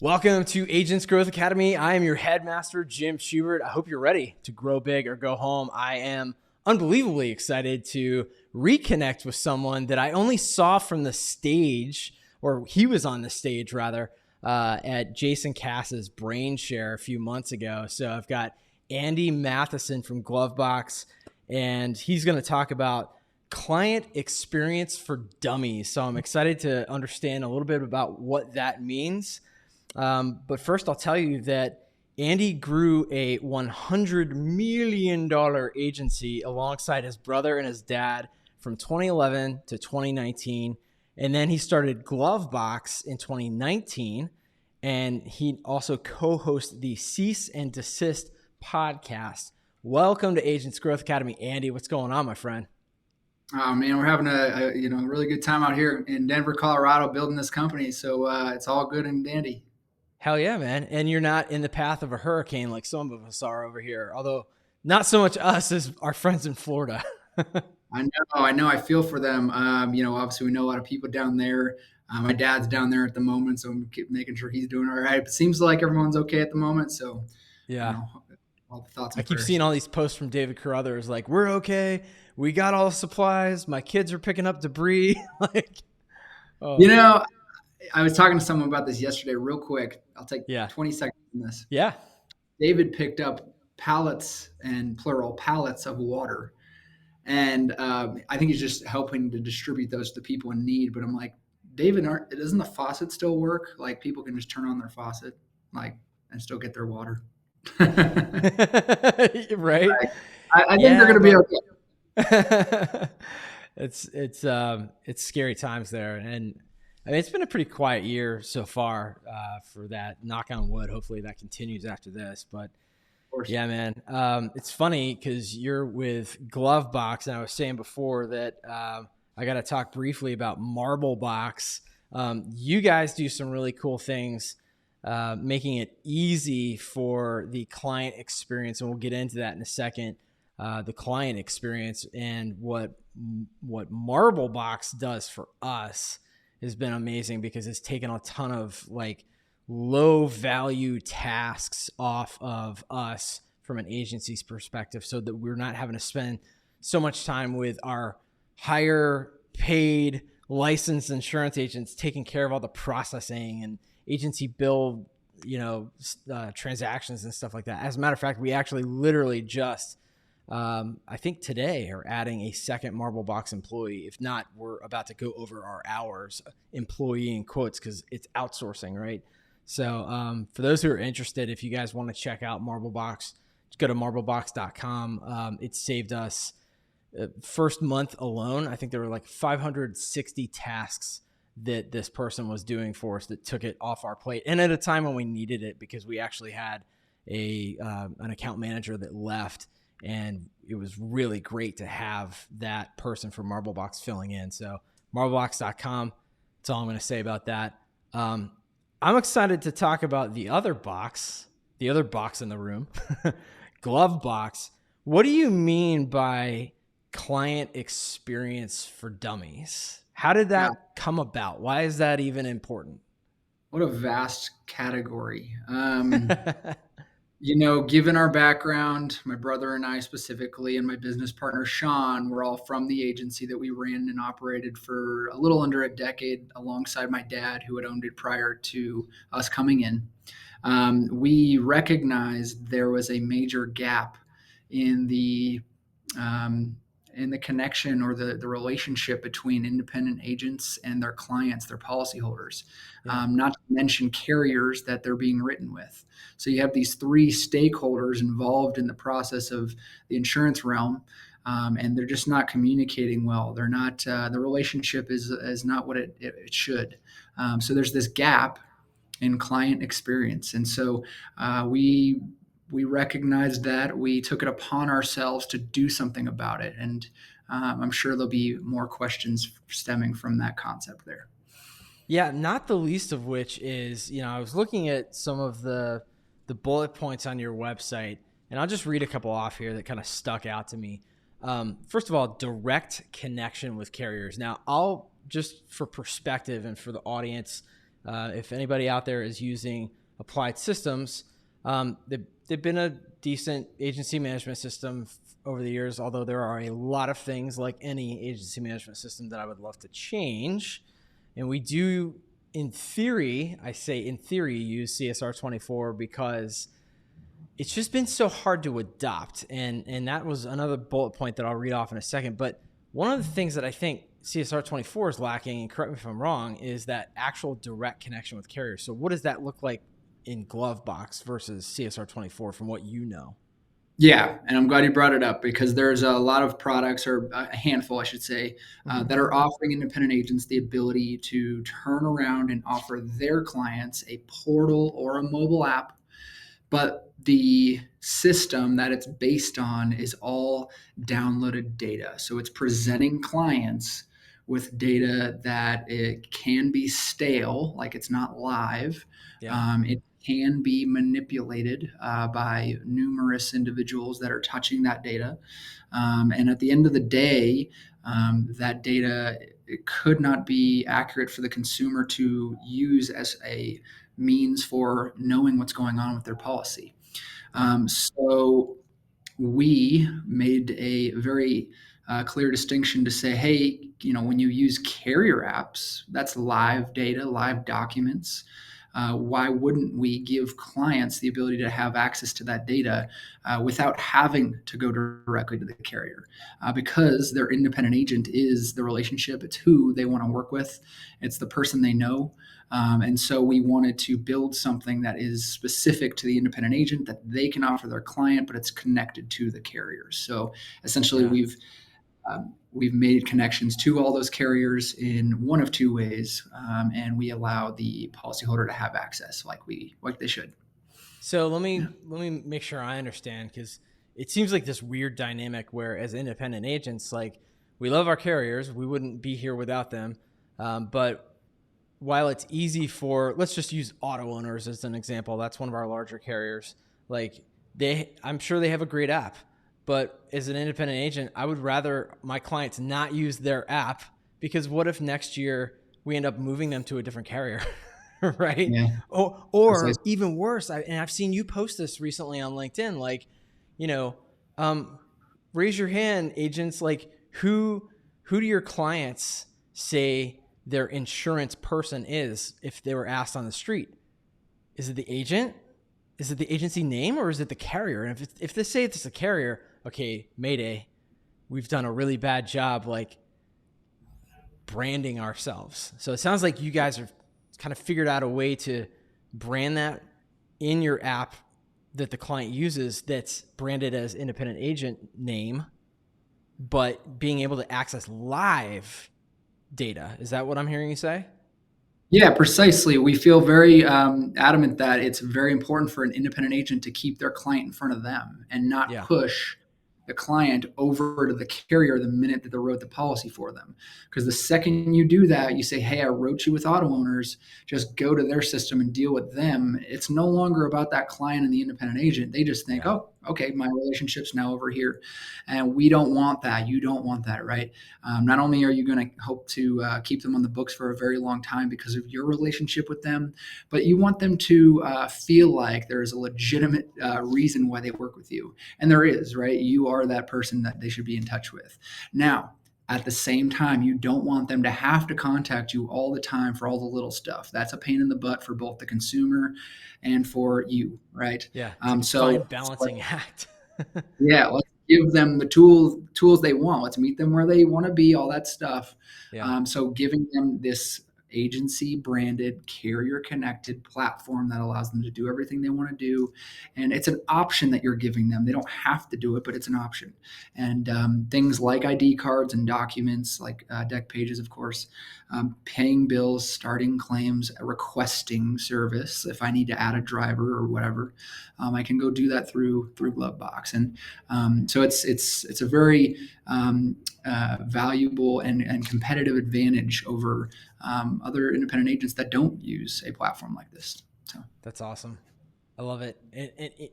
Welcome to Agents Growth Academy. I am your headmaster, Jim Schubert. I hope you're ready to grow big or go home. I am unbelievably excited to reconnect with someone that I only saw from the stage, or he was on the stage rather, at Jason Cass's Brain Share a few months ago. So I've got Andy Mathisen from GloveBox, and he's going to talk about client experience for dummies. So I'm excited to understand a little bit about what that means. But first, I'll tell you that Andy grew a $100 million agency alongside his brother and his dad from 2011 to 2019. And then he started GloveBox in 2019. And he also co-hosts the Cease and Desist podcast. Welcome to Agents Growth Academy. Andy, what's going on, my friend? Oh man, we're having a really good time out here in Denver, Colorado, building this company. So it's all good and dandy. Hell yeah, man. And you're not in the path of a hurricane like some of us are over here, although not so much us as our friends in Florida. I know. I feel for them. Obviously we know a lot of people down there. My dad's down there at the moment, so I'm making sure he's doing all right. It seems like everyone's okay at the moment. So yeah, all the thoughts. I keep seeing all these posts from David Carruthers like, we're okay. We got all the supplies. My kids are picking up debris. I was talking to someone about this yesterday real quick. I'll take 20 seconds on this. Yeah. David picked up pallets and plural pallets of water. And I think he's just helping to distribute those to people in need. But I'm like, David, doesn't the faucet still work? Like people can just turn on their faucet and still get their water. Right. I think they're going to be okay. It's scary times there. And I mean, it's been a pretty quiet year so far for that. Knock on wood. Hopefully that continues after this. But yeah, man, it's funny because you're with GloveBox, and I was saying before that I got to talk briefly about MarbleBox. You guys do some really cool things, making it easy for the client experience, and we'll get into that in a second. The client experience and what MarbleBox does for us has been amazing because it's taken a ton of low value tasks off of us from an agency's perspective, so that we're not having to spend so much time with our higher paid licensed insurance agents taking care of all the processing and agency bill, transactions and stuff like that. As a matter of fact, we actually literally just I think today are adding a second MarbleBox employee. If not, we're about to go over our hours, employee in quotes, because it's outsourcing, right? So for those who are interested, if you guys want to check out MarbleBox, just go to marblebox.com. It saved us first month alone. I think there were like 560 tasks that this person was doing for us that took it off our plate. And at a time when we needed it, because we actually had an account manager that left. And it was really great to have that person from MarbleBox filling in. So marblebox.com, that's all I'm going to say about that. I'm excited to talk about the other box in the room, GloveBox. What do you mean by client experience for dummies? How did that come about? Why is that even important? What a vast category. Given our background, my brother and I specifically, and my business partner, Sean, we're all from the agency that we ran and operated for a little under a decade alongside my dad, who had owned it prior to us coming in. We recognized there was a major gap in the connection or the relationship between independent agents and their clients, their policyholders, not to mention carriers that they're being written with. So you have these three stakeholders involved in the process of the insurance realm, and they're just not communicating well. They're not, the relationship is not what it should. So there's this gap in client experience. And so we recognized that. We took it upon ourselves to do something about it. And I'm sure there'll be more questions stemming from that concept there. Yeah, not the least of which is, I was looking at some of the bullet points on your website, and I'll just read a couple off here that kind of stuck out to me. First of all, direct connection with carriers. Now, I'll just for perspective and for the audience, If anybody out there is using Applied Systems, they've been a decent agency management system over the years, although there are a lot of things like any agency management system that I would love to change. And we do, in theory, I say in theory, use CSR 24 because it's just been so hard to adopt. And that was another bullet point that I'll read off in a second. But one of the things that I think CSR 24 is lacking, and correct me if I'm wrong, is that actual direct connection with carriers. So what does that look like in GloveBox versus CSR 24 from what you know? Yeah, and I'm glad you brought it up because there's a lot of products, or a handful, I should say, that are offering independent agents the ability to turn around and offer their clients a portal or a mobile app, but the system that it's based on is all downloaded data. So it's presenting clients with data that it can be stale, like it's not live. Yeah. It can be manipulated by numerous individuals that are touching that data. And at the end of the day, that data, it could not be accurate for the consumer to use as a means for knowing what's going on with their policy. So we made a very clear distinction to say, hey, when you use carrier apps, that's live data, live documents. Why wouldn't we give clients the ability to have access to that data without having to go directly to the carrier? Because their independent agent is the relationship. It's who they want to work with. It's the person they know. And so we wanted to build something that is specific to the independent agent that they can offer their client, but it's connected to the carriers. So essentially, we've made connections to all those carriers in one of two ways, and we allow the policyholder to have access like they should. So let me make sure I understand, because it seems like this weird dynamic where, as independent agents, like, we love our carriers, we wouldn't be here without them, but while it's easy for, let's just use auto owners as an example, that's one of our larger carriers. Like, I'm sure they have a great app, but as an independent agent, I would rather my clients not use their app, because what if next year we end up moving them to a different carrier, right? Yeah. Or even worse, and I've seen you post this recently on LinkedIn, like, raise your hand, agents, like, who do your clients say their insurance person is if they were asked on the street? Is it the agent? Is it the agency name, or is it the carrier? And if they say it's the carrier, okay, Mayday, we've done a really bad job, like, branding ourselves. So it sounds like you guys have kind of figured out a way to brand that in your app that the client uses, that's branded as independent agent name, but being able to access live data. Is that what I'm hearing you say? Yeah, precisely. We feel very adamant that it's very important for an independent agent to keep their client in front of them and not push the client over to the carrier the minute that they wrote the policy for them. Because the second you do that, you say, hey, I wrote you with auto owners, just go to their system and deal with them. It's no longer about that client and the independent agent. They just think, oh, okay, my relationship's now over here. And we don't want that. You don't want that, right? Not only are you going to hope to keep them on the books for a very long time because of your relationship with them, but you want them to feel like there is a legitimate reason why they work with you. And there is, right? You are that person that they should be in touch with. Now, at the same time, you don't want them to have to contact you all the time for all the little stuff. That's a pain in the butt for both the consumer and for you, right? Yeah. It's a fine balancing act. Yeah, let's give them the tools they want. Let's meet them where they want to be, all that stuff. Yeah. So giving them this agency branded, carrier connected platform that allows them to do everything they want to do. And it's an option that you're giving them. They don't have to do it, but it's an option. And things like ID cards and documents, like deck pages, of course, paying bills, starting claims, requesting service. If I need to add a driver or whatever, I can go do that through GloveBox. And so it's a very valuable and competitive advantage over other independent agents that don't use a platform like this. So that's awesome. I love it. It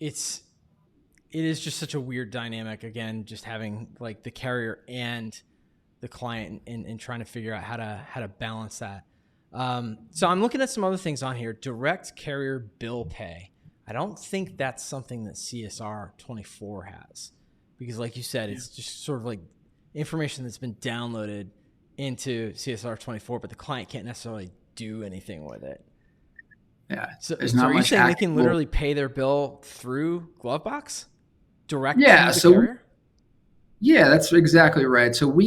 is just such a weird dynamic, again, just having like the carrier and the client and trying to figure out how to balance that. So I'm looking at some other things on here. Direct carrier bill pay. I don't think that's something that CSR 24 has, because like you said, Yeah. it's just sort of like information that's been downloaded into CSR 24, but the client can't necessarily do anything with it. Yeah. So, There's so not are you much saying they can actual. literally pay their bill through GloveBox direct Yeah. to the carrier? Yeah, that's exactly right. So we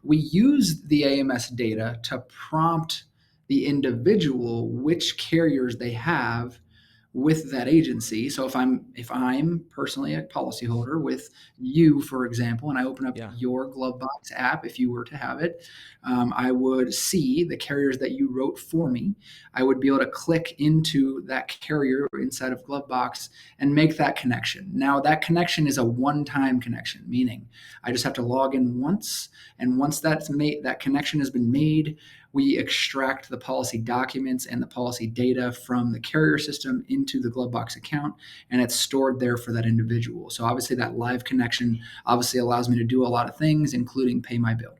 use the AMS data to prompt the individual which carriers they have with that agency. So if I'm personally a policyholder with you, for example, and I open up Yeah. your GloveBox app, if you were to have it, I would see the carriers that you wrote for me. I would be able to click into that carrier inside of GloveBox and make that connection. Now that connection is a one-time connection, meaning I just have to log in once, and once that's made, that connection has been made, we extract the policy documents and the policy data from the carrier system into the GloveBox account, and it's stored there for that individual. So obviously that live connection obviously allows me to do a lot of things, including pay my bill.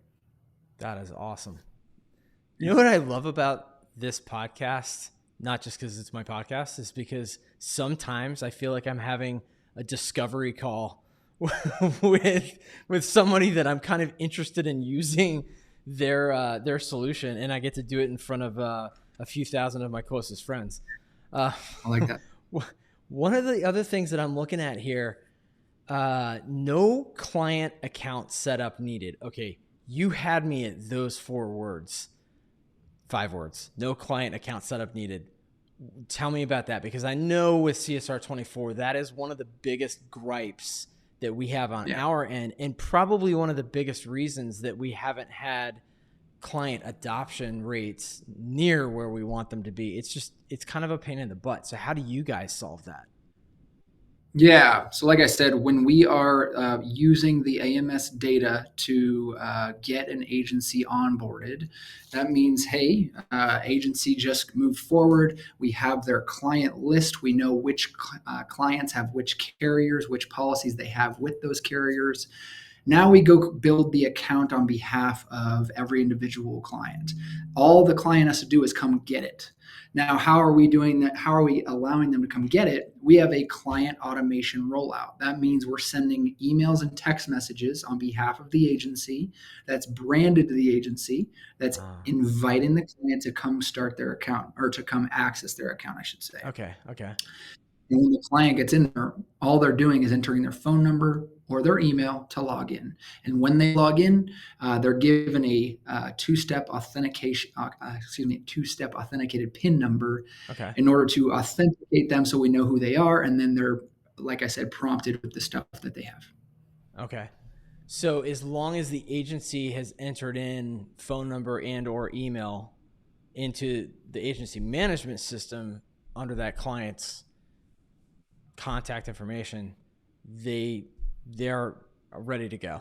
That is awesome. You know what I love about this podcast, not just because it's my podcast, is because sometimes I feel like I'm having a discovery call with somebody that I'm kind of interested in using their solution, and I get to do it in front of a few thousand of my closest friends. Uh, I like that. One of the other things that I'm looking at here, no client account setup needed. Okay, you had me at those 5 words. No client account setup needed. Tell me about that, because I know with CSR 24, that is one of the biggest gripes that we have on our end, and probably one of the biggest reasons that we haven't had client adoption rates near where we want them to be. It's kind of a pain in the butt. So how do you guys solve that? Yeah. So, like I said, when we are using the AMS data to get an agency onboarded, that means, hey, agency just moved forward. We have their client list. We know which clients have which carriers, which policies they have with those carriers. Now we go build the account on behalf of every individual client. All the client has to do is come get it. Now, how are we doing that? How are we allowing them to come get it? We have a client automation rollout. That means we're sending emails and text messages on behalf of the agency that's branded to the agency, that's inviting the client to come start their account, or to come access their account, I should say. Okay. And when the client gets in there, all they're doing is entering their phone number or their email to log in. And when they log in, they're given a two-step authentication, two-step authenticated PIN number Okay. in order to authenticate them, so we know who they are. And then they're, like I said, prompted with the stuff that they have. Okay. So as long as the agency has entered in phone number and or email into the agency management system under that client's contact information, they're ready to go.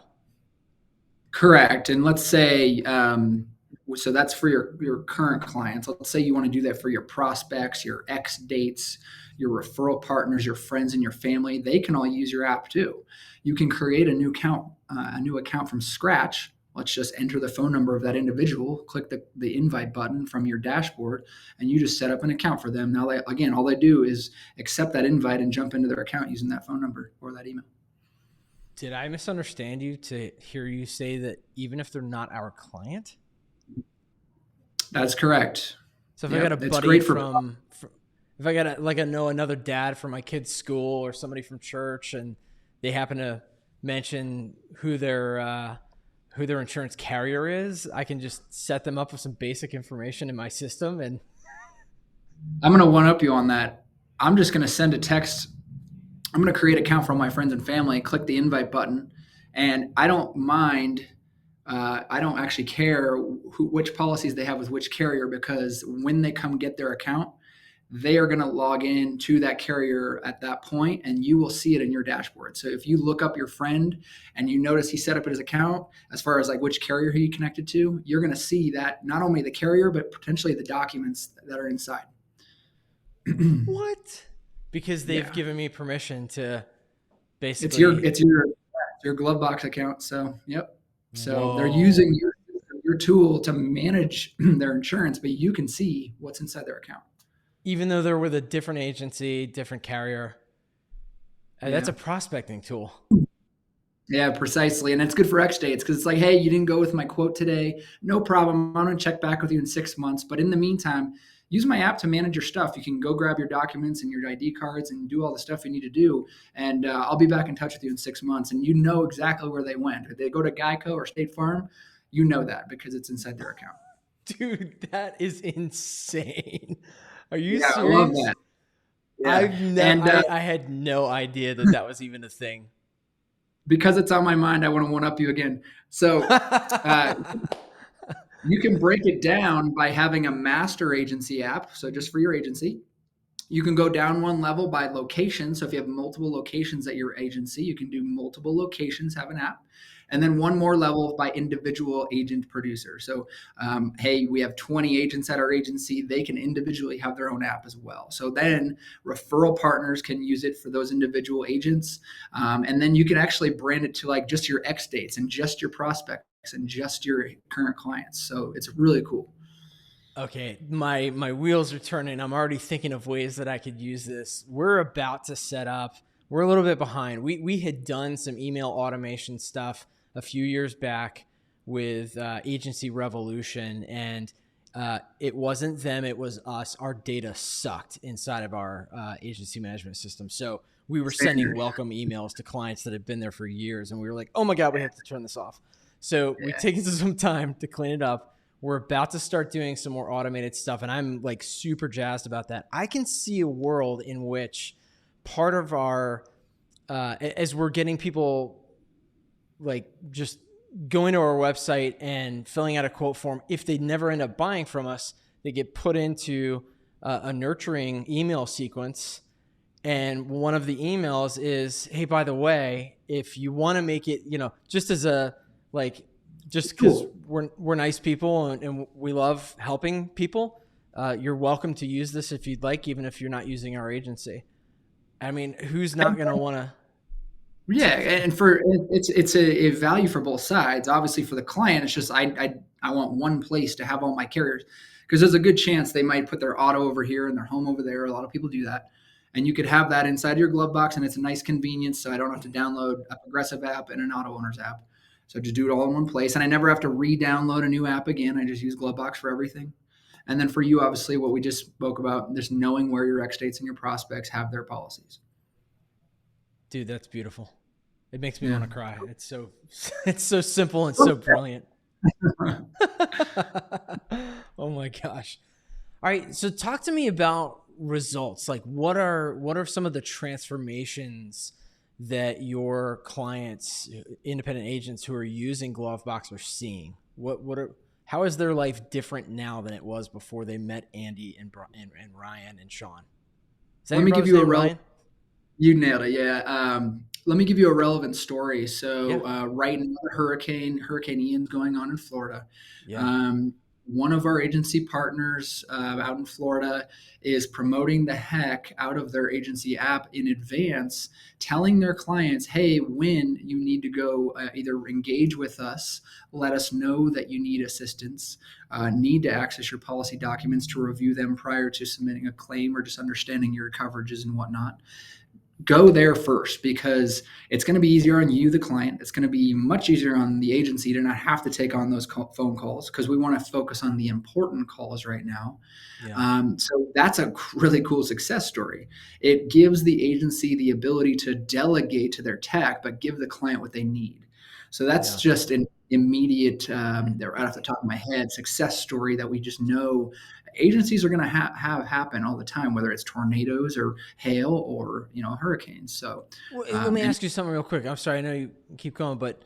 Correct. And let's say, so that's for your current clients. Let's say you want to do that for your prospects, your ex dates, your referral partners, your friends, and your family. They can all use your app too. You can create a new account from scratch. Let's just enter the phone number of that individual, click the invite button from your dashboard, and you just set up an account for them. Now, all they do is accept that invite and jump into their account using that phone number or that email. Did I misunderstand you to hear you say that even if they're not our client? That's correct. So if I got a buddy if I got know another dad from my kid's school or somebody from church, and they happen to mention who their insurance carrier is, I can just set them up with some basic information in my system. And I'm going to one up you on that. I'm just going to send a text. I'm going to create an account for all my friends and family, click the invite button, and I don't mind. I don't actually care which policies they have with which carrier, because when they come get their account, they are going to log in to that carrier at that point, and you will see it in your dashboard. So if you look up your friend and you notice he set up his account, as far as like which carrier he connected to, you're going to see that not only the carrier, but potentially the documents that are inside. What? Because they've given me permission to basically. It's your GloveBox account. So, yep. So they're using your tool to manage their insurance, but you can see what's inside their account. Even though they're with a different agency, different carrier. That's Yeah. a prospecting tool. Yeah, precisely. And it's good for X dates because it's like, hey, you didn't go with my quote today. No problem. I'm going to check back with you in 6 months. But in the meantime, use my app to manage your stuff. You can go grab your documents and your ID cards and do all the stuff you need to do. And I'll be back in touch with you in 6 months. And you know exactly where they went. If they go to Geico or State Farm, you know that because it's inside their account. Dude, that is insane. Are you Yeah, I love serious? that. Yeah. I had no idea that that was even a thing. Because it's on my mind, I want to one up you again. So you can break it down by having a master agency app. So just for your agency, you can go down one level by location. So if you have multiple locations at your agency, you can do multiple locations, have an app. And then one more level by individual agent producer. So, hey, we have 20 agents at our agency. They can individually have their own app as well. So then referral partners can use it for those individual agents. And then you can actually brand it to like just your X dates and just your prospects and just your current clients. So it's really cool. Okay, my wheels are turning. I'm already thinking of ways that I could use this. We're about to set up. We're a little bit behind. We had done some email automation stuff a few years back with Agency Revolution, and it wasn't them, it was us. Our data sucked inside of our agency management system. So we were sending welcome emails to clients that had been there for years, and we were like, oh my God, we have to turn this off. So we've taken some time to clean it up. We're about to start doing some more automated stuff, and I'm like super jazzed about that. I can see a world in which part of our, as we're getting people like just going to our website and filling out a quote form, if they never end up buying from us, they get put into a nurturing email sequence. And one of the emails is, hey, by the way, if you want to make it, just as a, like, just because we're nice people and we love helping people, you're welcome to use this if you'd like, even if you're not using our agency. I mean, who's not going to want to? Yeah, and it's a value for both sides. Obviously, for the client, it's just I want one place to have all my carriers because there's a good chance they might put their auto over here and their home over there. A lot of people do that, and you could have that inside your glove box, and it's a nice convenience. So I don't have to download a Progressive app and an auto owner's app. So just do it all in one place, and I never have to re-download a new app again. I just use GloveBox for everything. And then for you, obviously, what we just spoke about, just knowing where your X dates and your prospects have their policies. Dude, that's beautiful. It makes me want to cry. It's so simple and so brilliant. Oh my gosh. All right. So talk to me about results. Like what are some of the transformations that your clients, independent agents who are using GloveBox are seeing? How is their life different now than it was before they met Andy and Ryan and Sean? Let me give you Ryan? You nailed it. Yeah. Let me give you a relevant story. So right now, Hurricane Ian's going on in Florida. Yeah. One of our agency partners out in Florida is promoting the heck out of their agency app in advance, telling their clients, hey, when you need to go either engage with us, let us know that you need assistance, need to access your policy documents to review them prior to submitting a claim or just understanding your coverages and whatnot. Go there first because it's going to be easier on you, the client. It's going to be much easier on the agency to not have to take on those phone calls because we want to focus on the important calls right now. Yeah. So that's a really cool success story. It gives the agency the ability to delegate to their tech, but give the client what they need. So that's just an immediate, right off the top of my head, success story that we just know agencies are going to have happen all the time, whether it's tornadoes or hail or hurricanes. So let me ask you something real quick. I'm sorry, I know you keep going, but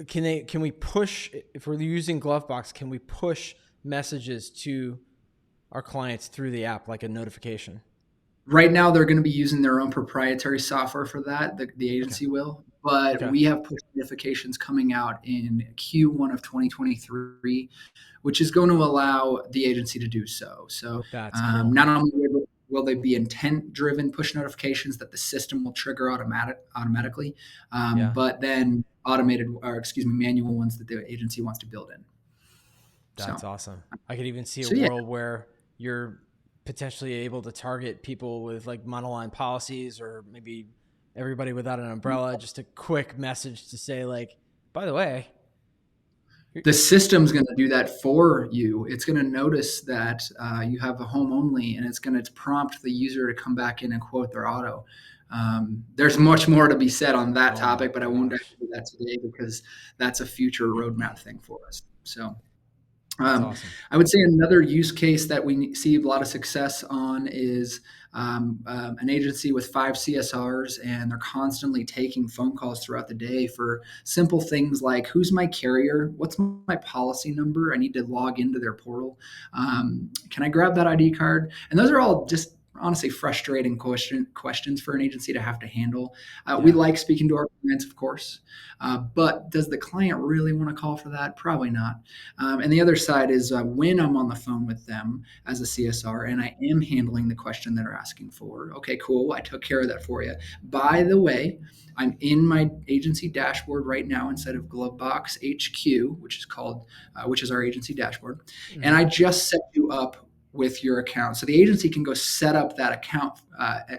can we push, if we're using GloveBox, can we push messages to our clients through the app like a notification? Right now, they're going to be using their own proprietary software for that. The agency will, but we have push notifications coming out in Q1 of 2023, which is going to allow the agency to do so. So cool. Not only will they be intent-driven push notifications that the system will trigger automatically, but then manual ones that the agency wants to build in. That's So, awesome. I could even see a so yeah, world where you're potentially able to target people with like monoline policies, or maybe everybody without an umbrella, just a quick message to say like, by the way, the system's going to do that for you. It's going to notice that you have a home only, and it's going to prompt the user to come back in and quote their auto. There's much more to be said on that oh my topic, but I won't dive gosh, into that today because that's a future roadmap thing for us. So, that's um, awesome. I would say another use case that we see a lot of success on is an agency with 5 CSRs, and they're constantly taking phone calls throughout the day for simple things like, who's my carrier? What's my policy number? I need to log into their portal. Can I grab that ID card? And those are all just honestly frustrating questions for an agency to have to handle. We Yeah, like speaking to our clients, of course, but does the client really want to call for that? Probably not. And the other side is when I'm on the phone with them as a CSR and I am handling the question that they're asking for. Okay, cool. I took care of that for you. By the way, I'm in my agency dashboard right now instead of GloveBox HQ, which is our agency dashboard, and mm-hmm. I just set you up with your account. So the agency can go set up that account.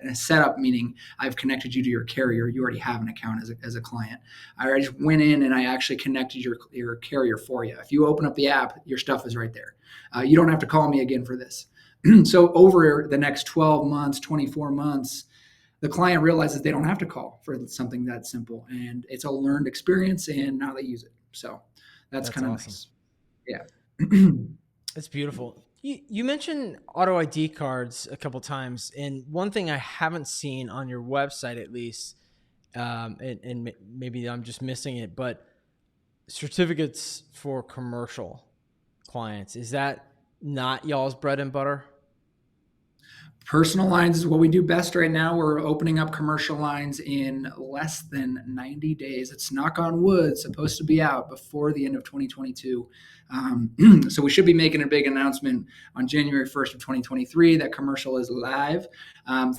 And set up meaning I've connected you to your carrier. You already have an account as a client. I just went in and I actually connected your carrier for you. If you open up the app, your stuff is right there. You don't have to call me again for this. So over the next 12 months, 24 months, the client realizes they don't have to call for something that simple, and it's a learned experience, and now they use it. So that's That's kind of awesome. nice. Yeah. It's beautiful. You mentioned auto ID cards a couple times, and one thing I haven't seen on your website, at least, and maybe I'm just missing it, but certificates for commercial clients, is that not y'all's bread and butter? Personal lines is what we do best right now. We're opening up commercial lines in less than 90 days. It's knock on wood, supposed to be out before the end of 2022. So we should be making a big announcement on January 1st of 2023 that commercial is live.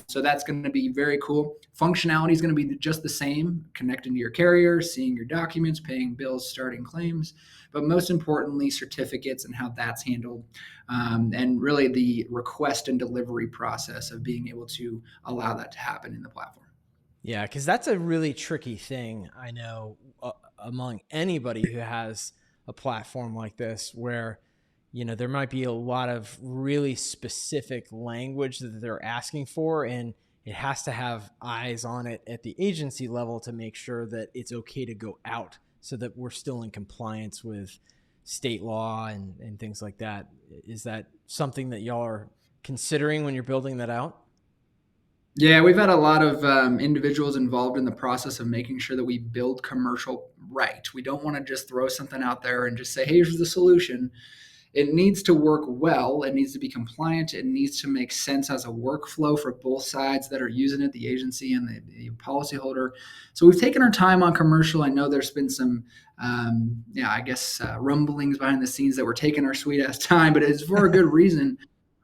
So that's going to be very cool. Functionality is going to be just the same, connecting to your carrier, seeing your documents, paying bills, starting claims, but most importantly, certificates and how that's handled, and really the request and delivery process of being able to allow that to happen in the platform. Yeah, because that's a really tricky thing, I know, among anybody who has a platform like this, where there might be a lot of really specific language that they're asking for, and it has to have eyes on it at the agency level to make sure that it's okay to go out, so that we're still in compliance with state law and things like that. Is that something that y'all are considering when you're building that out? Yeah, we've had a lot of individuals involved in the process of making sure that we build commercial right. We don't want to just throw something out there and just say, hey, here's the solution. It needs to work well. It needs to be compliant. It needs to make sense as a workflow for both sides that are using it, the agency and the policyholder. So we've taken our time on commercial. I know there's been some, rumblings behind the scenes that we're taking our sweet ass time, but it's for a good reason.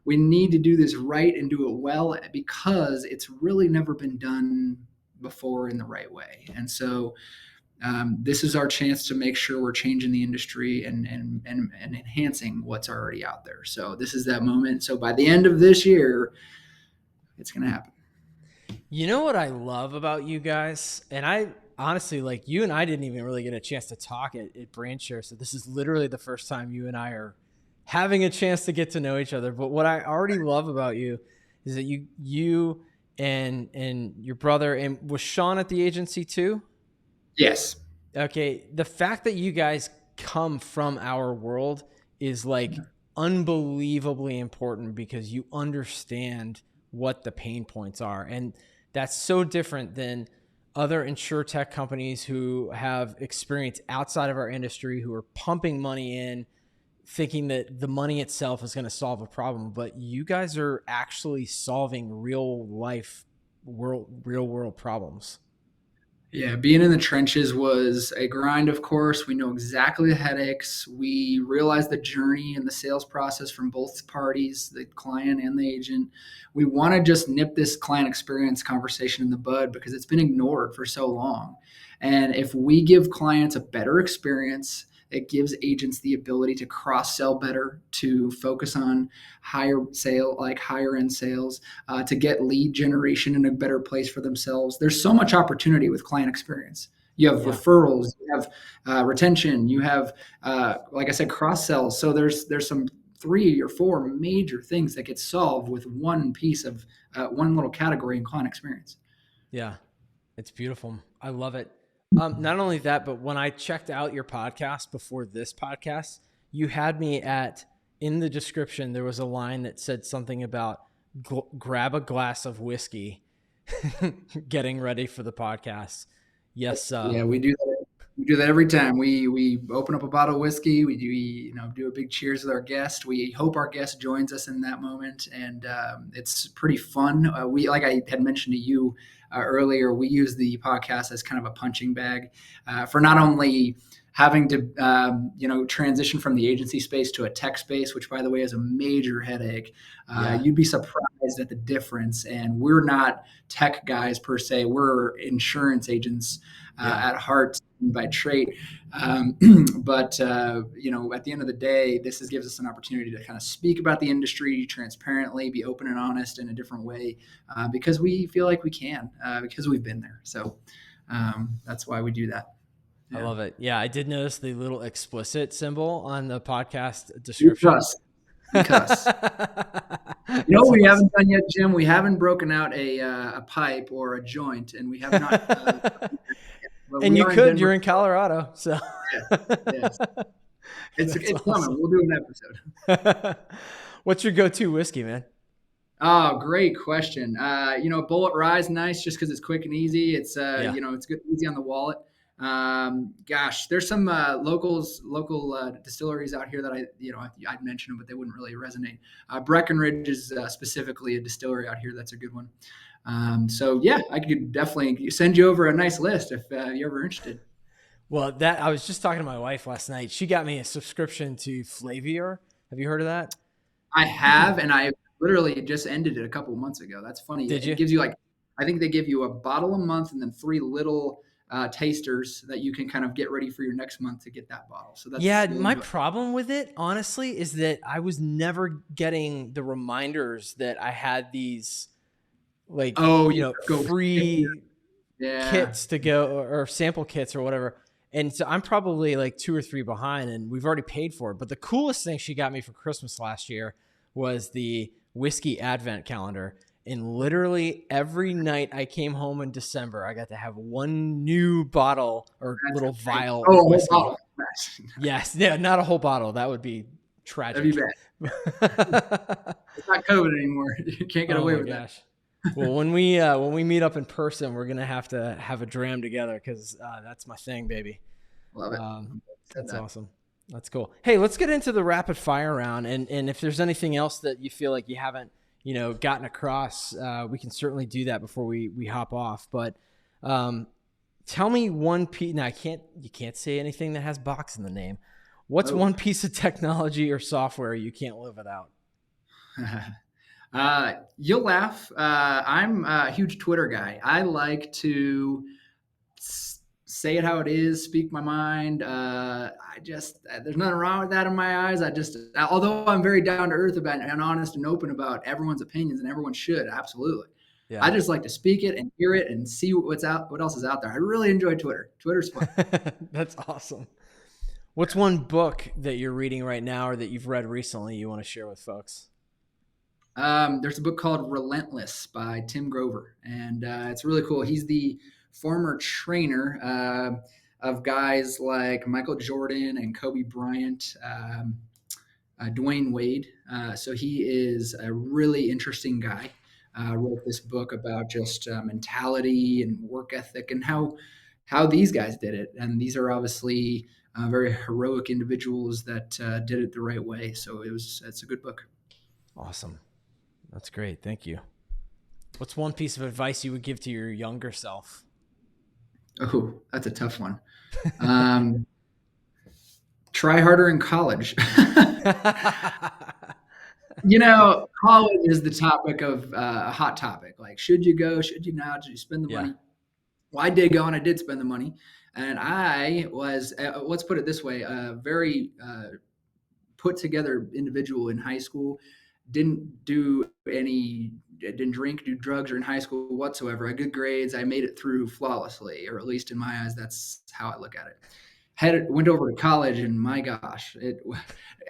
We need to do this right and do it well because it's really never been done before in the right way. And so this is our chance to make sure we're changing the industry and enhancing what's already out there. So this is that moment. So by the end of this year, it's going to happen. You know what I love about you guys? And I honestly, like, you and I didn't even really get a chance to talk at Brandshare. So this is literally the first time you and I are having a chance to get to know each other. But what I already love about you is that you and your brother, and was Sean at the agency too? Yes. Okay. The fact that you guys come from our world is like unbelievably important, because you understand what the pain points are. And that's so different than other insurtech companies who have experience outside of our industry, who are pumping money in, thinking that the money itself is going to solve a problem. But you guys are actually solving real world problems. Yeah, being in the trenches was a grind, of course. We know exactly the headaches. We realize the journey and the sales process from both parties, the client and the agent. We want to just nip this client experience conversation in the bud because it's been ignored for so long. And if we give clients a better experience, It gives agents the ability to cross sell better, to focus on higher end sales, to get lead generation in a better place for themselves. There's so much opportunity with client experience. You have referrals, you have retention, you have, like I said, cross sells. So there's some 3 or 4 major things that get solved with one piece of one little category in client experience. Yeah, it's beautiful. I love it. Not only that, but when I checked out your podcast before this podcast, you had me in the description, there was a line that said something about grab a glass of whiskey, getting ready for the podcast. Yes. Yeah, we do that. We do that every time. We open up a bottle of whiskey. We do a big cheers with our guest. We hope our guest joins us in that moment, and it's pretty fun. We, like I had mentioned to you earlier, we use the podcast as kind of a punching bag for not only having to transition from the agency space to a tech space, which, by the way, is a major headache. You'd be surprised at the difference. And we're not tech guys per se. We're insurance agents at heart by trade. But at the end of the day, this gives us an opportunity to kind of speak about the industry transparently, be open and honest in a different way, because we feel like we can, because we've been there. So that's why we do that. Yeah. I love it. Yeah, I did notice the little explicit symbol on the podcast description. Because we haven't done yet, Jim. We haven't broken out a pipe or a joint, and we have not. And you could. You're in Colorado, so yes. It's awesome. Coming. We'll do an episode. What's your go-to whiskey, man? Oh, great question. Bullet Rye is nice just because it's quick and easy. It's it's good, easy on the wallet. There's some local distilleries out here that I'd mention them, but they wouldn't really resonate. Breckenridge is specifically a distillery out here that's a good one. I could definitely send you over a nice list if you're ever interested. Well, I was just talking to my wife last night. She got me a subscription to Flavier. Have you heard of that? I have, and I literally just ended it a couple of months ago. That's funny. Did you? It gives you I think they give you a bottle a month and then 3 little tasters that you can kind of get ready for your next month to get that bottle. So that's my problem with it, honestly, is that I was never getting the reminders that I had these free kits to go, or sample kits or whatever. And so I'm probably like 2 or 3 behind, and we've already paid for it. But the coolest thing she got me for Christmas last year was the whiskey advent calendar. And literally every night I came home in December, I got to have one new bottle or little vial of whiskey. Bottle. Yes. Yeah, not a whole bottle. That would be tragic. That'd be bad. It's not COVID anymore. You can't get away with that. Well, when we meet up in person, we're going to have a dram together, because that's my thing, baby. Love it. That's awesome. That's cool. Hey, let's get into the rapid fire round. And if there's anything else that you feel like you haven't gotten across, we can certainly do that before we hop off. But tell me one piece. Now, you can't say anything that has box in the name. What's one piece of technology or software you can't live without? You'll laugh. I'm a huge Twitter guy. I like to say it how it is, speak my mind. There's nothing wrong with that in my eyes. Although I'm very down to earth about it and honest and open about everyone's opinions, and everyone should, absolutely. Yeah. I just like to speak it and hear it and see what else is out there. I really enjoy Twitter. Twitter's fun. That's awesome. What's one book that you're reading right now, or that you've read recently, you want to share with folks? There's a book called Relentless by Tim Grover, and it's really cool. He's the former trainer of guys like Michael Jordan and Kobe Bryant, Dwayne Wade. So he is a really interesting guy. Wrote this book about just mentality and work ethic and how these guys did it. And these are obviously very heroic individuals that did it the right way. So it's a good book. Awesome. That's great. Thank you. What's one piece of advice you would give to your younger self? Oh, that's a tough one. Try harder in college. College is the topic of a hot topic. Like, should you go? Should you not? Should you spend the money? Well, I did go, and I did spend the money. And I was, let's put it this way, a very put together individual in high school. Didn't drink, do drugs or in high school whatsoever. I had good grades. I made it through flawlessly, or at least in my eyes, that's how I look at it. Went over to college, and my gosh,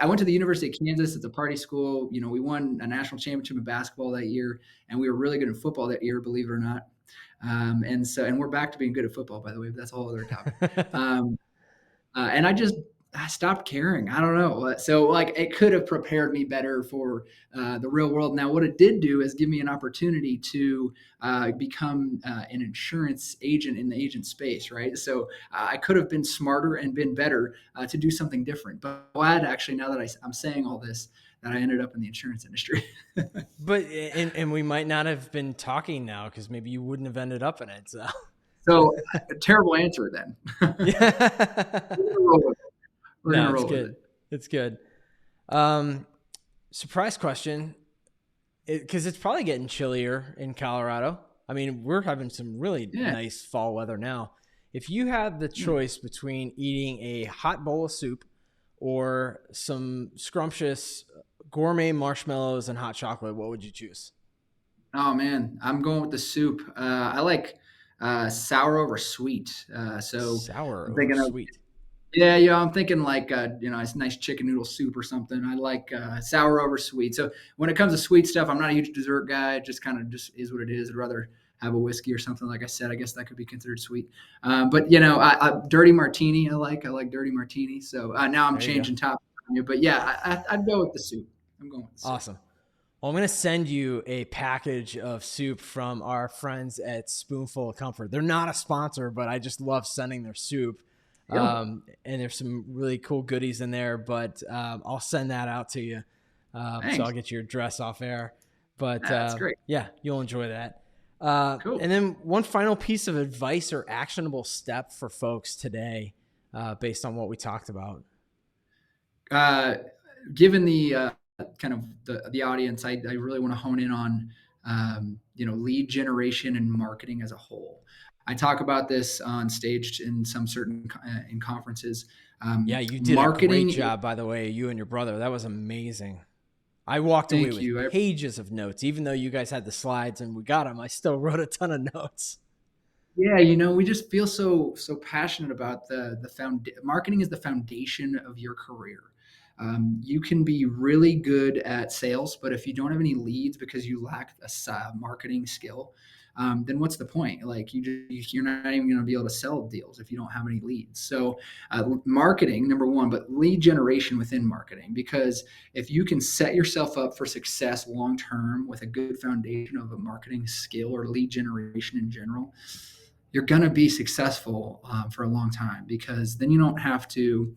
I went to the University of Kansas. It's a party school. You know, we won a national championship in basketball that year, and we were really good in football that year, believe it or not. And we're back to being good at football, by the way. But that's a whole other topic. Um, and I stopped caring. I don't know. So like it could have prepared me better for the real world. Now, what it did do is give me an opportunity to become an insurance agent in the agent space, right? So I could have been smarter and been better to do something different. But glad actually now that I'm saying all this that I ended up in the insurance industry. But and we might not have been talking now because maybe you wouldn't have ended up in it. So So a terrible answer then. yeah. We're No, gonna it's roll with good. it. It's good. Um, surprise question, because it's probably getting chillier in Colorado. I mean, we're having some really Yeah. nice fall weather now. If you had the choice between eating a hot bowl of soup or some scrumptious gourmet marshmallows and hot chocolate, what would you choose? Oh man, I'm going with the soup. I like sour over sweet. So Sour I'm over thinking of sweet. yeah. I'm thinking like it's nice chicken noodle soup or something. I like sour over sweet. So when it comes to sweet stuff, I'm not a huge dessert guy. It just kind of just is what it is. I'd rather have a whiskey or something. Like I said, I guess that could be considered sweet. But dirty martini. I like dirty martini. So now I'm There you go. changing topic on you. But yeah, I'd go with the soup. I'm going with the soup. Awesome. Well, I'm going to send you a package of soup from our friends at Spoonful of Comfort. They're not a sponsor, but I just love sending their soup. Yo, And there's some really cool goodies in there, but I'll send that out to you. So I'll thanks. get your address off air. But That's great. yeah, you'll enjoy that. Cool. And then one final piece of advice or actionable step for folks today, based on what we talked about. Uh, Given the kind of the audience, I really want to hone in on lead generation and marketing as a whole. I talk about this on stage in some certain in conferences. Yeah, you did a great Marketing. job, by the way, you and your brother. That was amazing. I walked away Thank with you. pages of notes. Even though you guys had the slides and we got them, I still wrote a ton of notes. Yeah, we just feel so passionate about the marketing is the foundation of your career. You can be really good at sales, but if you don't have any leads because you lack a marketing skill, then what's the point? Like you're not even going to be able to sell deals if you don't have any leads. So, marketing number one, but lead generation within marketing, because if you can set yourself up for success long term with a good foundation of a marketing skill or lead generation in general, you're going to be successful for a long time, because then you don't have to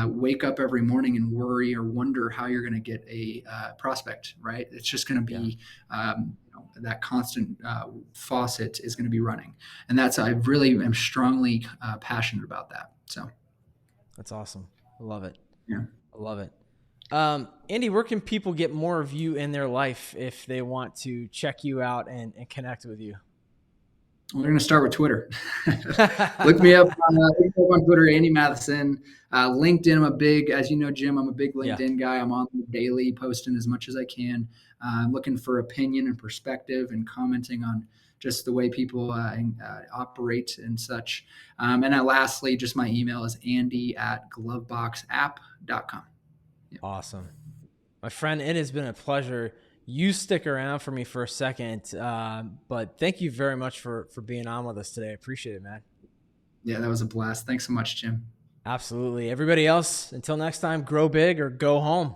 wake up every morning and worry or wonder how you're going to get a prospect, right? It's just going to Yeah, be that constant faucet is going to be running. And I really am strongly passionate about that. So, that's awesome. I love it. yeah. I love it. Andy, where can people get more of you in their life if they want to check you out and connect with you? We're going to start with Twitter. Look me up on Twitter, Andy Mathisen. LinkedIn, as you know, Jim, I'm a big Yeah, LinkedIn guy. I'm on daily, posting as much as I can. Looking for opinion and perspective and commenting on just the way people operate and such. And then lastly, just my email is andy@gloveboxapp.com. Yep. awesome. My friend, it has been a pleasure. You stick around for me for a second, but thank you very much for being on with us today. I appreciate it, man. Yeah, that was a blast. Thanks so much, Jim. Absolutely. Everybody else, until next time, grow big or go home.